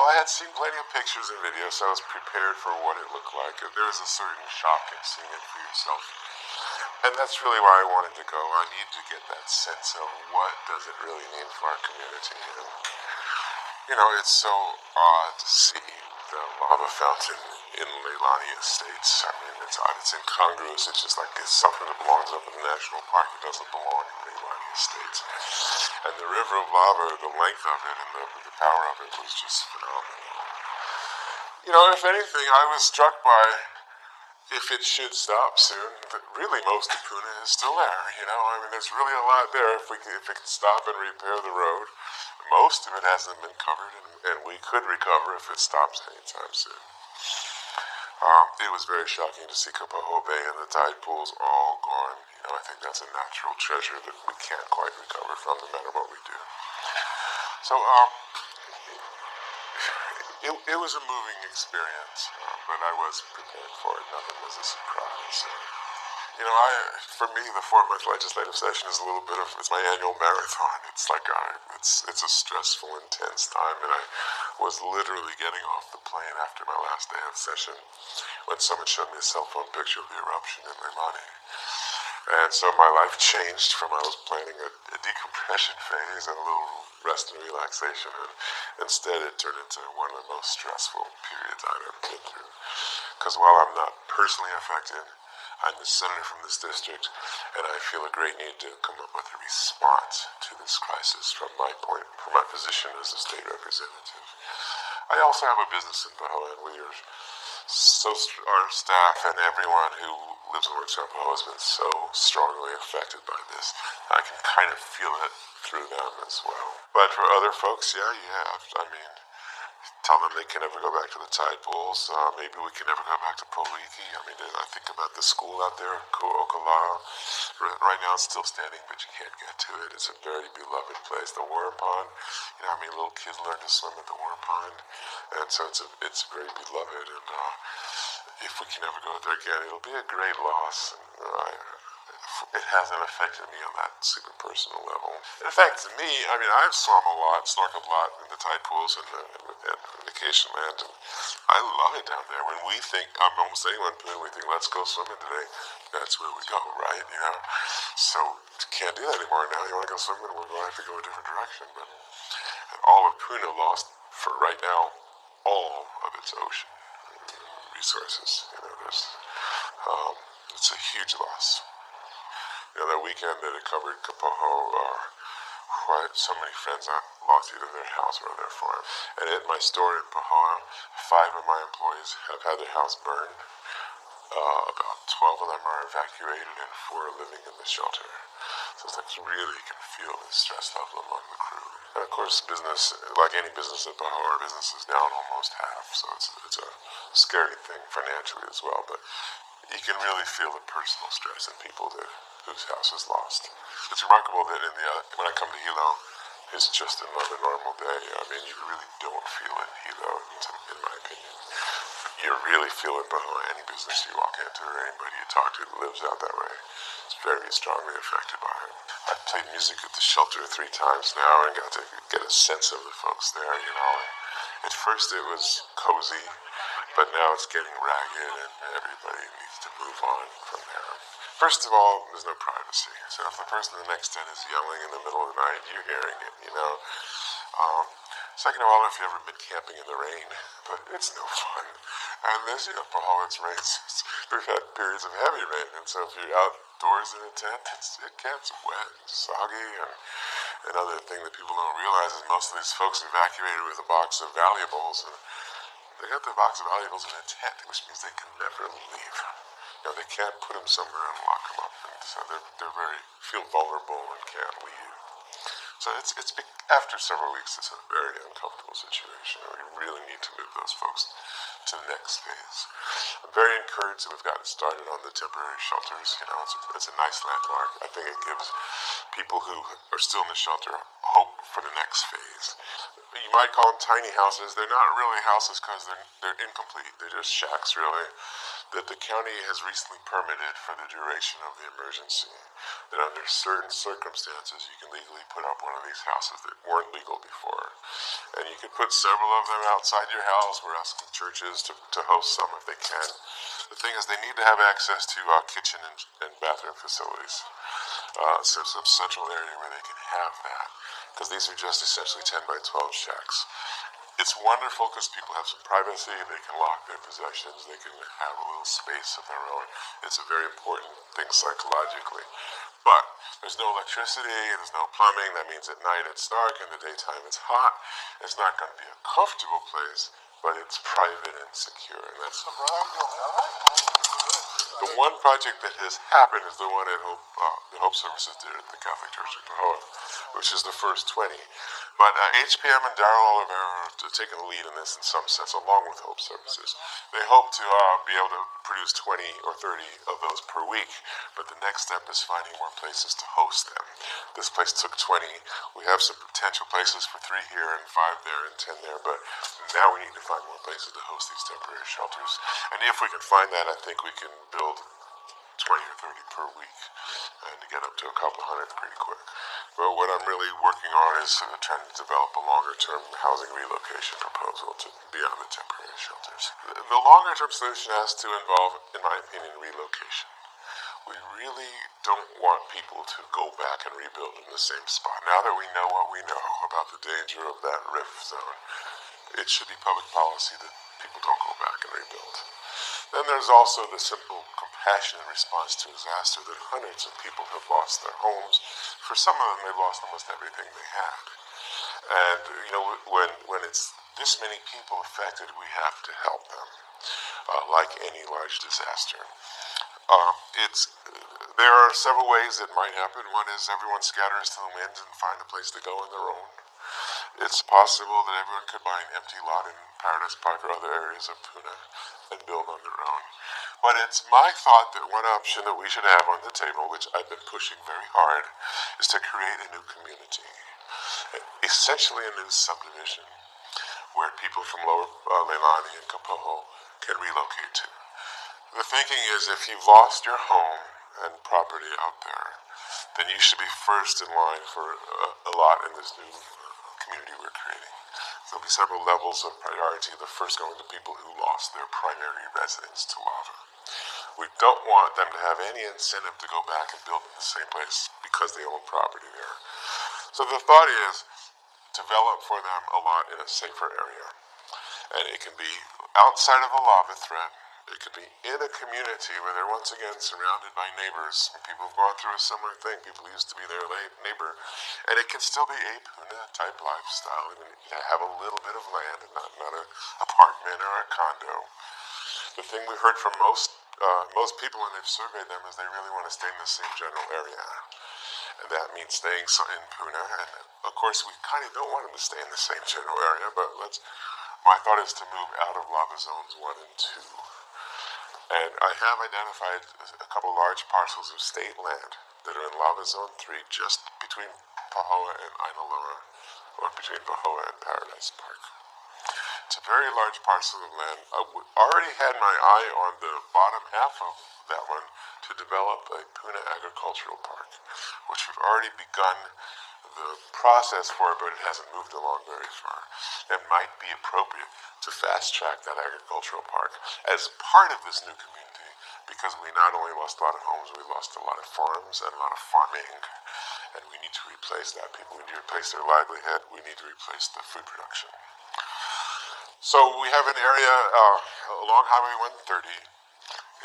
Well, I had seen plenty of pictures and videos, so I was prepared for what it looked like. There is a certain shock in seeing it for yourself. And that's really why I wanted to go. I need to get that sense of what does it really mean for our community. And, it's so odd to see the lava fountain in Leilani Estates. I mean, it's odd. It's incongruous. It's just like it's something that belongs up in the national park. It doesn't belong in Leilani Estates. And the river of lava, the length of it and the power of it was just phenomenal. If anything, I was struck by, if it should stop soon, but really most of Puna is still there. I mean, there's really a lot there. If it can stop and repair the road, most of it hasn't been covered, and we could recover if it stops anytime soon. It was very shocking to see Kapoho Bay and the tide pools all gone. I think that's a natural treasure that we can't quite recover from, no matter what we do. So, it was a moving experience, but I was prepared for it. Nothing was a surprise. For me, the 4-month legislative session is it's my annual marathon. It's like it's a stressful, intense time, and I was literally getting off the plane after my last day of session when someone showed me a cell phone picture of the eruption in Leilani. And so my life changed from I was planning a decompression phase and a little rest and relaxation, and instead it turned into one of the most stressful periods I've ever been through. Because while I'm not personally affected, I'm the senator from this district, and I feel a great need to come up with a response to this crisis from my position as a state representative. I also have a business in Pahoa, and our staff and everyone who lives in Volcano has been so strongly affected by this. I can kind of feel it through them as well. But for other folks, yeah, I mean, tell them they can never go back to the tide pools. Maybe we can never go back to Poliki. I mean, I think about the school out there, Ku'okala. Right now it's still standing, but you can't get to it. It's a very beloved place. The Worm Pond, little kids learn to swim at the Worm Pond, and so it's very beloved. And if we can never go there again, it'll be a great loss. And it hasn't affected me on that super personal level. It affects me. I mean, I've swum a lot, snorkeled a lot in the tide pools and vacation land, and I love it down there. When we think, almost anyone, we think, let's go swimming today, that's where we go, right? So can't do that anymore now. You want to go swimming, we're going to have to go a different direction. But all of Puna lost, for right now, all of its ocean resources. It's a huge loss. That weekend that it covered Kapoho, so many friends lost either their house or their farm. And at my store in Pahoa, 5 of my employees have had their house burned. About 12 of them are evacuated, and 4 are living in the shelter. So it's like really you can feel the stress level among the crew. And of course, business, like any business in Pahoa, our business is down almost half. So it's a scary thing financially as well. But you can really feel the personal stress in people whose house is lost. It's remarkable that when I come to Hilo, it's just another normal day. I mean, you really don't feel it in Hilo, in my opinion. You really feel it behind any business you walk into or anybody you talk to who lives out that way. It's very strongly affected by it. I've played music at the shelter 3 times now and got to get a sense of the folks there, At first it was cozy, but now it's getting ragged and everybody needs to move on from there. First of all, there's no privacy. So if the person in the next tent is yelling in the middle of the night, you're hearing it, Second of all, if you've ever been camping in the rain, but it's no fun. And this, Pahoa, it's rains. We've had periods of heavy rain, and so if you're outdoors in a tent, it gets wet and soggy. And another thing that people don't realize is most of these folks evacuated with a box of valuables, and they got their box of valuables in a tent, which means they can never leave. They can't put them somewhere and lock them up, and so they're feel vulnerable and can't leave. So it's after several weeks, it's a very uncomfortable situation. We really need to move those folks to the next phase. I'm very encouraged that we've gotten started on the temporary shelters. It's a nice landmark. I think it gives people who are still in the shelter hope for the next phase. You might call them tiny houses. They're not really houses because they're incomplete. They're just shacks, really. that the county has recently permitted for the duration of the emergency, that under certain circumstances you can legally put up one of these houses that weren't legal before. And you can put several of them outside your house. We're asking churches to host some if they can. The thing is, they need to have access to kitchen and bathroom facilities. So some central area where they can have that, because these are just essentially 10 by 12 shacks. It's wonderful because people have some privacy, they can lock their possessions, they can have a little space of their own. It's a very important thing psychologically. But there's no electricity, there's no plumbing. That means at night it's dark, in the daytime it's hot. It's not going to be a comfortable place, but it's private and secure. And that's the one project that has happened is the one at the Hope Services did at the Catholic Church of Pahoa, which is the first 20. But HPM and Darrell Oliveira are taking the lead in this in some sense, along with Hope Services. They hope to be able to produce 20 or 30 of those per week, but the next step is finding more places to host them. This place took 20. We have some potential places for 3 here and 5 there and 10 there, but now we need to find more places to host these temporary shelters. And if we can find that, I think we can build 20 or 30 per week and to get up to a couple hundred pretty quick. But what I'm really working on is trying to develop a longer-term housing relocation proposal to beyond the temporary shelters. The longer-term solution has to involve, in my opinion, relocation. We really don't want people to go back and rebuild in the same spot. Now that we know what we know about the danger of that rift zone, it should be public policy that people don't go back and rebuild. Then there's also the simple, compassionate response to disaster that hundreds of people have lost their homes. For some of them, they've lost almost everything they had. And, when it's this many people affected, we have to help them, like any large disaster. There are several ways it might happen. One is everyone scatters to the winds and find a place to go on their own. It's possible that everyone could buy an empty lot in Paradise Park or other areas of Puna and build on their own. But it's my thought that one option that we should have on the table, which I've been pushing very hard, is to create a new community, essentially a new subdivision where people from Lower Leilani and Kapoho can relocate to. The thinking is if you've lost your home and property out there, then you should be first in line for a lot in this new community we're creating. There'll be several levels of priority. The first going to people who lost their primary residence to lava. We don't want them to have any incentive to go back and build in the same place because they own property there. So the thought is develop for them a lot in a safer area. And it can be outside of the lava threat. It could be in a community where they're once again surrounded by neighbors. People have gone through a similar thing. People used to be their neighbor. And it can still be a Puna-type lifestyle. I mean, you have a little bit of land and not an apartment or a condo. The thing we heard from most people when they've surveyed them is they really want to stay in the same general area. And that means staying in Puna. And of course, we kind of don't want them to stay in the same general area, but my thought is to move out of lava zones 1 and 2. And I have identified a couple large parcels of state land that are in Lava Zone 3 just between Pahoa and Ainaloa, or between Pahoa and Paradise Park. It's a very large parcel of land. I already had my eye on the bottom half of that one to develop a Puna agricultural park, which we've already begun the process for it, but it hasn't moved along very far. It might be appropriate to fast track that agricultural park as part of this new community, because we not only lost a lot of homes, we lost a lot of farms and a lot of farming, and we need to replace that. People need to replace their livelihood. We need to replace the food production. So we have an area along Highway 130.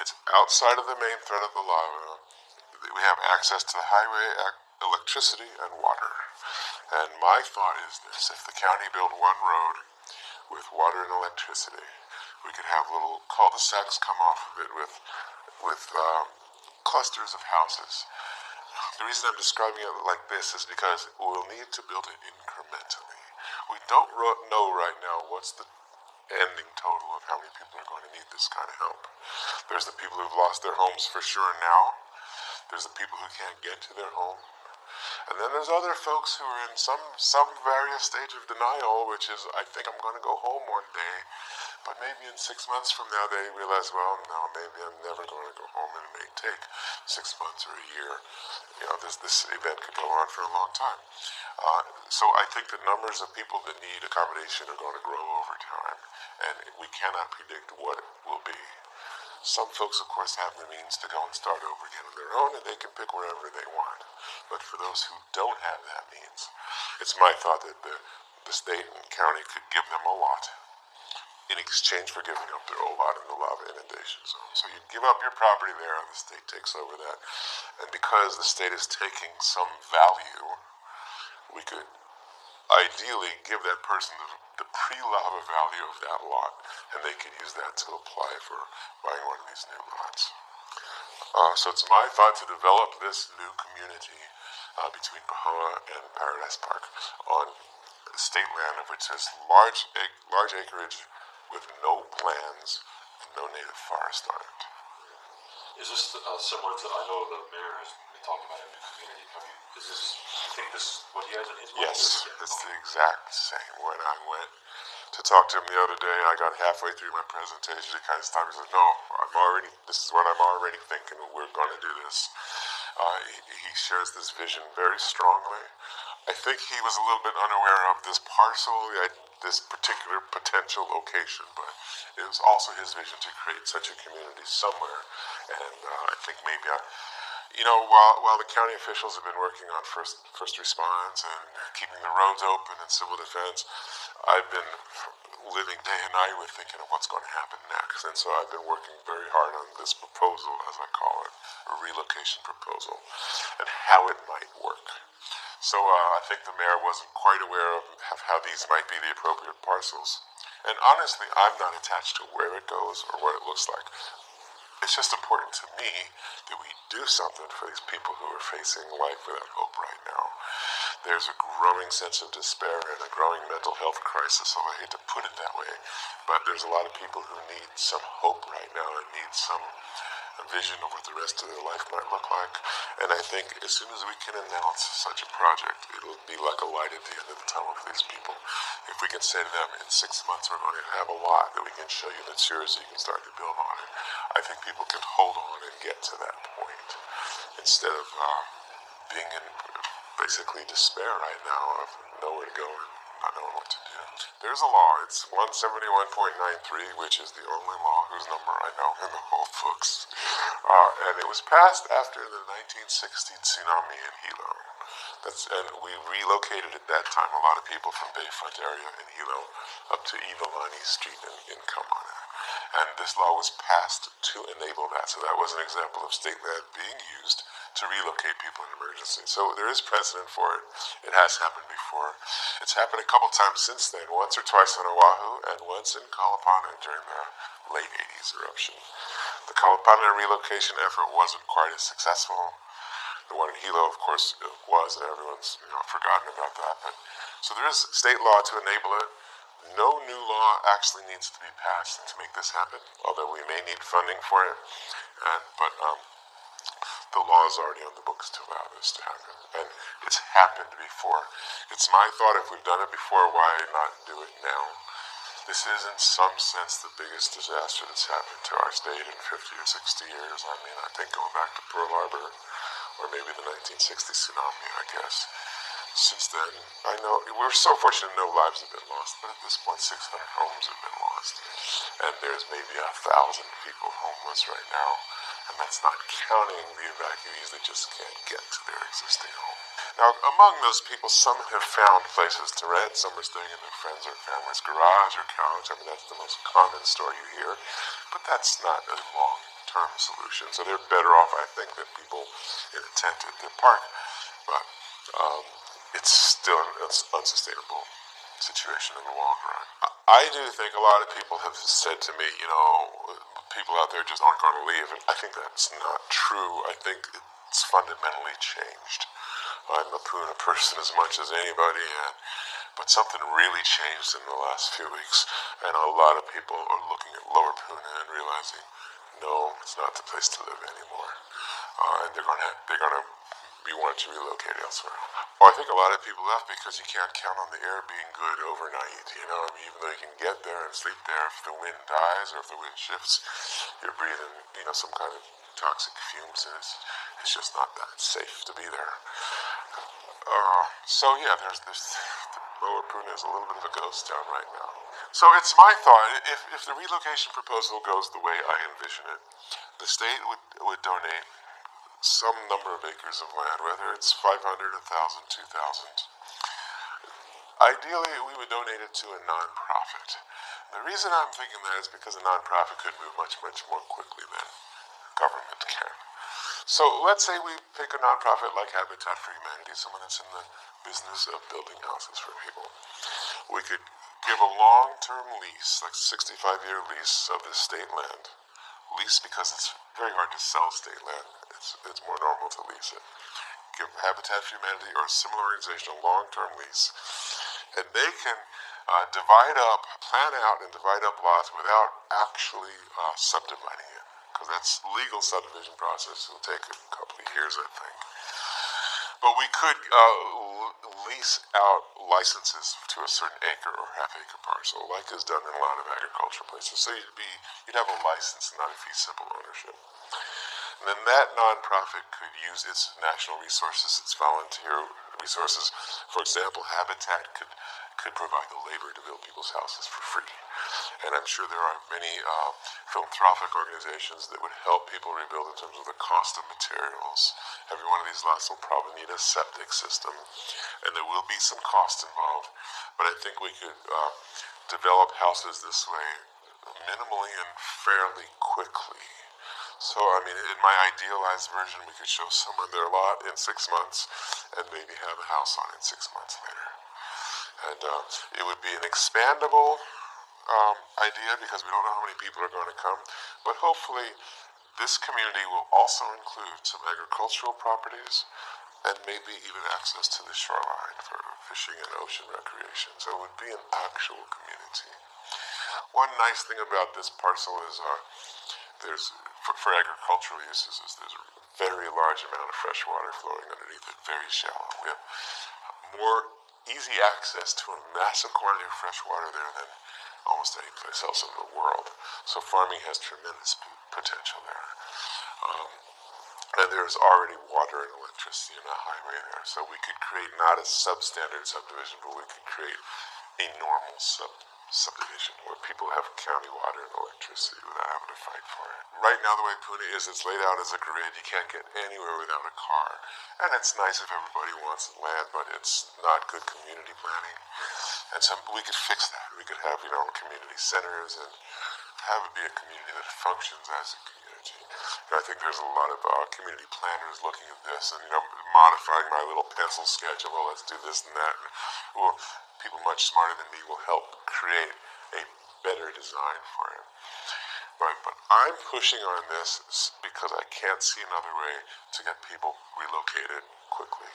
It's outside of the main threat of the lava. We have access to the highway, electricity, and water. And my thought is this: if the county built one road with water and electricity, we could have little cul-de-sacs come off of it with clusters of houses. The reason I'm describing it like this is because we'll need to build it incrementally. We don't know right now what's the ending total of how many people are going to need this kind of help. There's the people who've lost their homes for sure now. There's the people who can't get to their home. And then there's other folks who are in some various stage of denial, which is, I think I'm going to go home one day. But maybe in 6 months from now they realize, well, no, maybe I'm never going to go home, and it may take 6 months or a year. This event could go on for a long time. So I think the numbers of people that need accommodation are going to grow over time, and we cannot predict what it will be. Some folks, of course, have the means to go and start over again on their own, and they can pick wherever they want. But for those who don't have that means, it's my thought that the state and county could give them a lot in exchange for giving up their old lot in the lava inundation zone. So you give up your property there, and the state takes over that. And because the state is taking some value, we could ideally give that person the pre-lava value of that lot, and they could use that to apply for buying one of these new lots. So it's my thought to develop this new community between Pahoa and Paradise Park on state land of which has large acreage with no plans and no native forest on it. Is this similar to, I know the mayor has been talking about a new community. You think this what he has in his mind? Yes, it's the exact same. When I went to talk to him the other day, I got halfway through my presentation, he kind of stopped and said, no, this is what I'm already thinking, we're going to do this. He shares this vision very strongly. I think he was a little bit unaware of this parcel, this particular potential location, but it was also his vision to create such a community somewhere. And I think maybe, while the county officials have been working on first response and keeping the roads open and civil defense, I've been living day and night with thinking of what's going to happen next. And so I've been working very hard on this proposal, as I call it, a relocation proposal, and how it might work. So I think the mayor wasn't quite aware of how these might be the appropriate parcels. And honestly, I'm not attached to where it goes or what it looks like. It's just important to me that we do something for these people who are facing life without hope right now. There's a growing sense of despair and a growing mental health crisis, so I hate to put it that way, but there's a lot of people who need some hope right now and need some vision of what the rest of their life might look like. And I think as soon as we can announce such a project, it'll be like a light at the end of the tunnel for these people. If we can say to them, in 6 months we're going to have a lot that we can show you that's yours, so you can start to build on it, I think people can hold on and get to that point instead of being in basically despair right now of nowhere to go and not knowing what to do. There's a law, it's 171.93, which is the only law whose number I know in the whole books. And it was passed after the 1960 tsunami in Hilo. And we relocated at that time a lot of people from Bayfront area in Hilo up to Ivalani Street in Kamana. And this law was passed to enable that. So that was an example of state land being used to relocate people in emergency. So there is precedent for it. It has happened before. It's happened a couple times since then, once or twice on Oahu and once in Kalapana during the late 80s eruption. The Kalapana relocation effort wasn't quite as successful. The one in Hilo, of course, was, and everyone's forgotten about that. But so there is state law to enable it. No new law actually needs to be passed to make this happen, although we may need funding for it. But the law is already on the books to allow this to happen. And it's happened before. It's my thought, if we've done it before, why not do it now? This is, in some sense, the biggest disaster that's happened to our state in 50 or 60 years. I mean, I think going back to Pearl Harbor, or maybe the 1960 tsunami, I guess. Since then, I know, we're so fortunate no lives have been lost, but at this point 600 homes have been lost. And there's maybe 1,000 people homeless right now, and that's not counting the evacuees that just can't get to their existing home. Now, among those people, some have found places to rent, some are staying in their friends' or family's garage or couch. I mean, that's the most common story you hear, but that's not a long-term solution. So they're better off, I think, than people in a tent at the park. But it's still an unsustainable situation in the long run. I do think a lot of people have said to me, people out there just aren't going to leave, and I think that's not true. I think it's fundamentally changed. I'm a Puna person as much as anybody, but something really changed in the last few weeks, and a lot of people are looking at Lower Puna and realizing, no, it's not the place to live anymore. And they're going to be wanting to relocate elsewhere. Well, I think a lot of people left because you can't count on the air being good overnight. You know, I mean, even though you can get there and sleep there, if the wind dies or if the wind shifts, you're breathing, some kind of toxic fumes, and it's just not that safe to be there. So yeah, there's this. Lower Puna is a little bit of a ghost town right now. So it's my thought, if the relocation proposal goes the way I envision it, the state would donate some number of acres of land, whether it's 500, 1,000, 2,000. Ideally, we would donate it to a nonprofit. The reason I'm thinking that is because a nonprofit could move much, much more quickly than government can. So let's say we pick a nonprofit like Habitat for Humanity, someone that's in the business of building houses for people. We could give a long-term lease, like 65-year lease of this state land. Lease because it's very hard to sell state land. It's more normal to lease it. Give Habitat for Humanity or a similar organization a long-term lease. And they can plan out and divide up lots without actually subdividing it. Because that's legal subdivision process. It'll take a couple of years, I think. But we could lease out licenses to a certain acre or half-acre parcel, like is done in a lot of agricultural places. So you'd have a license, not a fee simple ownership. And then that nonprofit could use its national resources, its volunteer resources. For example, Habitat could provide the labor to build people's houses for free. And I'm sure there are many philanthropic organizations that would help people rebuild in terms of the cost of materials. Every one of these lots will probably need a septic system, and there will be some cost involved. But I think we could develop houses this way minimally and fairly quickly. So, I mean, in my idealized version, we could show someone their lot in 6 months and maybe have a house on it 6 months later. And it would be an expandable idea because we don't know how many people are going to come. But hopefully this community will also include some agricultural properties and maybe even access to the shoreline for fishing and ocean recreation. So it would be an actual community. One nice thing about this parcel is for agricultural uses, there's a very large amount of fresh water flowing underneath it, very shallow. We have more easy access to a massive quantity of fresh water there than almost any place else in the world. So farming has tremendous potential there. And there's already water and electricity in the highway there. So we could create not a substandard subdivision, but we could create a normal subdivision where people have county water and electricity without having to fight for it. Right now, the way Puna is, it's laid out as a grid. You can't get anywhere without a car. And it's nice if everybody wants land, but it's not good community planning. And so we could fix that. We could have, community centers and have it be a community that functions as a community. And I think there's a lot of community planners looking at this and, modifying my little pencil sketch of, well, let's do this and that. And, people much smarter than me will help create a better design for it. But I'm pushing on this because I can't see another way to get people relocated quickly.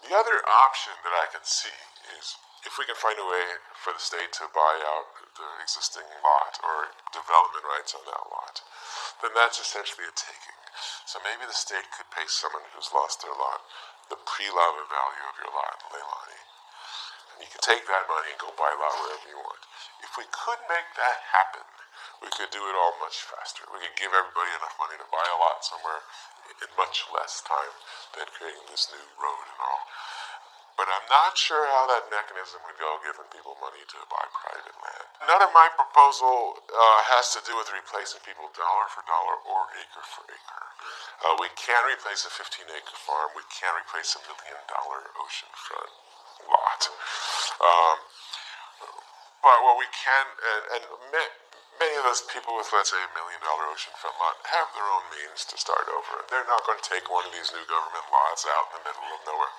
The other option that I can see is if we can find a way for the state to buy out the existing lot or development rights on that lot, then that's essentially a taking. So maybe the state could pay someone who's lost their lot the pre-lava value of your lot in Leilani. And you can take that money and go buy a lot wherever you want. If we could make that happen, we could do it all much faster. We could give everybody enough money to buy a lot somewhere in much less time than creating this new road and all. But I'm not sure how that mechanism would go, giving people money to buy private land. None of my proposal has to do with replacing people dollar for dollar or acre for acre. We can replace a 15-acre farm. We can replace a $1 million oceanfront lot. But what we can, and many of those people with, let's say, $1 million oceanfront lot have their own means to start over. They're not going to take one of these new government lots out in the middle of nowhere.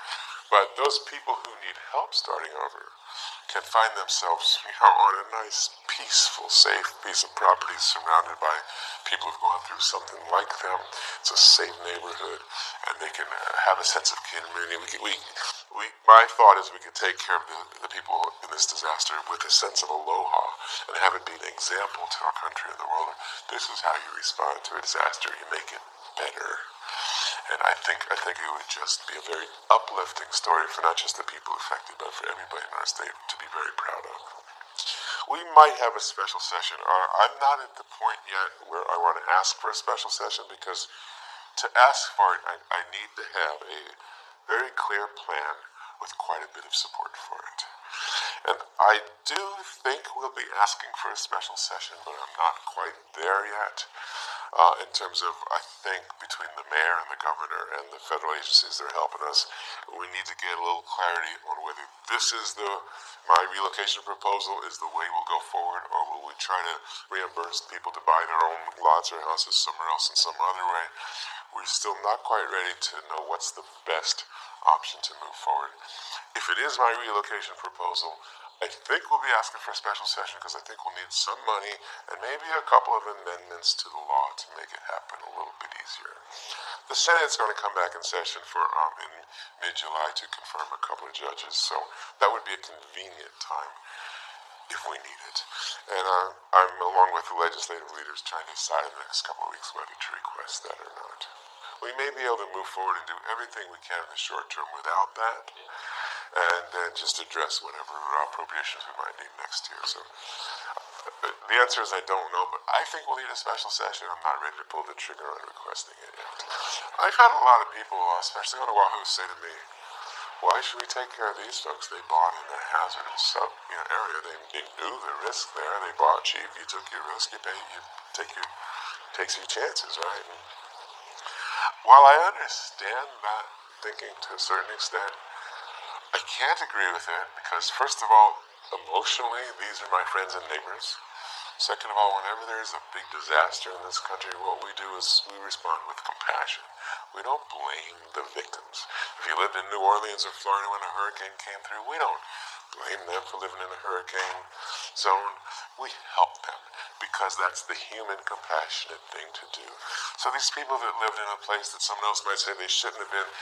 But those people who need help starting over can find themselves, on a nice, peaceful, safe piece of property surrounded by people who've gone through something like them. It's a safe neighborhood, and they can have a sense of community. My thought is we could take care of the people in this disaster with a sense of aloha and have it be an example to our country and the world. This is how you respond to a disaster. You make it better. And I think it would just be a very uplifting story for not just the people affected, but for everybody in our state to be very proud of. We might have a special session. I'm not at the point yet where I want to ask for a special session, because to ask for it, I need to have a very clear plan with quite a bit of support for it. And I do think we'll be asking for a special session, but I'm not quite there yet. In terms of, I think, between the mayor and the governor and the federal agencies that are helping us, we need to get a little clarity on whether this is my relocation proposal is the way we'll go forward, or will we try to reimburse people to buy their own lots or houses somewhere else in some other way. We're still not quite ready to know what's the best option to move forward. If it is my relocation proposal, I think we'll be asking for a special session, because I think we'll need some money and maybe a couple of amendments to the law to make it happen a little bit easier. The Senate's going to come back in session in mid-July to confirm a couple of judges, so that would be a convenient time if we need it. And I'm, along with the legislative leaders, trying to decide in the next couple of weeks whether to request that or not. We may be able to move forward and do everything we can in the short term without that, and then just address whatever appropriations we might need next year. So the answer is I don't know, but I think we'll need a special session. I'm not ready to pull the trigger on requesting it yet. I've had a lot of people, especially on Oahu, say to me, why should we take care of these folks? They bought in a hazardous area. They knew the risk there. They bought cheap. You took your risk. You take your chances, right? And while I understand that thinking to a certain extent, I can't agree with it, because first of all, emotionally, these are my friends and neighbors. Second of all, whenever there's a big disaster in this country, what we do is we respond with compassion. We don't blame the victims. If you lived in New Orleans or Florida when a hurricane came through, we don't blame them for living in a hurricane zone. We help them, because that's the human, compassionate thing to do. So these people that lived in a place that someone else might say they shouldn't have been,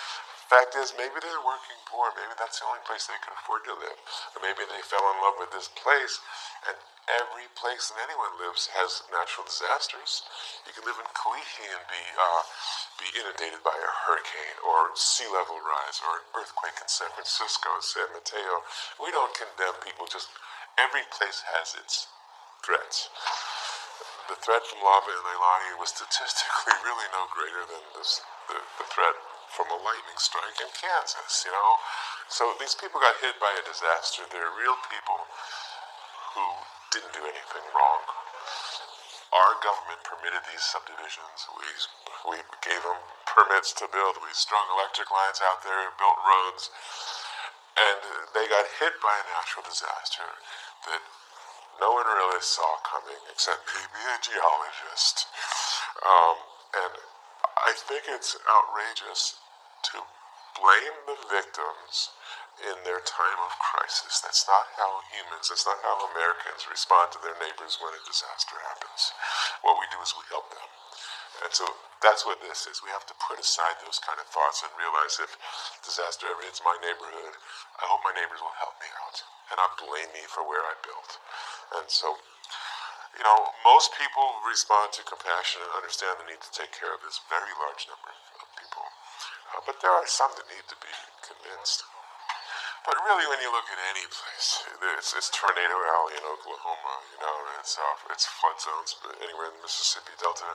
fact is, maybe they're working poor. Maybe that's the only place they could afford to live. Or maybe they fell in love with this place, and every place that anyone lives has natural disasters. You can live in Kalihi and be inundated by a hurricane, or sea level rise, or an earthquake in San Francisco, San Mateo. We don't condemn people. Just every place has its threats. The threat from lava in Leilani was statistically really no greater than the threat from a lightning strike in Kansas, So these people got hit by a disaster. They're real people who didn't do anything wrong. Our government permitted these subdivisions. We gave them permits to build. We strung electric lines out there, built roads, and they got hit by a natural disaster that no one really saw coming, except maybe a geologist. And I think it's outrageous to blame the victims in their time of crisis. That's not how that's not how Americans respond to their neighbors when a disaster happens. What we do is we help them. And so that's what this is. We have to put aside those kind of thoughts and realize if disaster ever hits my neighborhood, I hope my neighbors will help me out and not blame me for where I built. And so, most people respond to compassion and understand the need to take care of this very large number of people. But there are some that need to be convinced. But really, when you look at any place, it's Tornado Alley in Oklahoma, it's flood zones anywhere in the Mississippi Delta.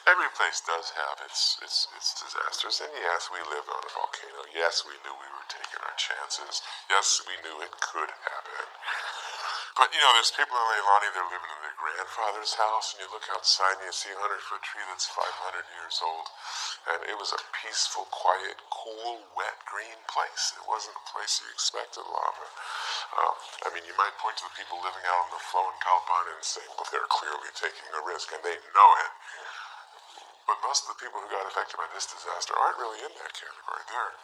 Every place does have its disasters. And yes, we live on a volcano. Yes, we knew we were taking our chances. Yes, we knew it could happen. But, there's people in Leilani, they're living in their grandfather's house, and you look outside and you see a 100-foot tree that's 500 years old. And it was a peaceful, quiet, cool, wet, green place. It wasn't a place you expected lava. You might point to the people living out on the flow in Calpana and say, well, they're clearly taking a risk, and they know it. But most of the people who got affected by this disaster aren't really in that category. They're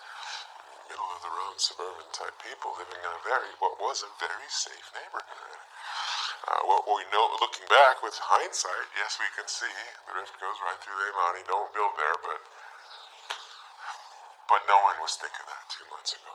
middle-of-the-road, suburban-type people living in what was a very safe neighborhood. What we know, looking back with hindsight, yes, we can see the rift goes right through Leilani. Don't build there, but no one was thinking that 2 months ago.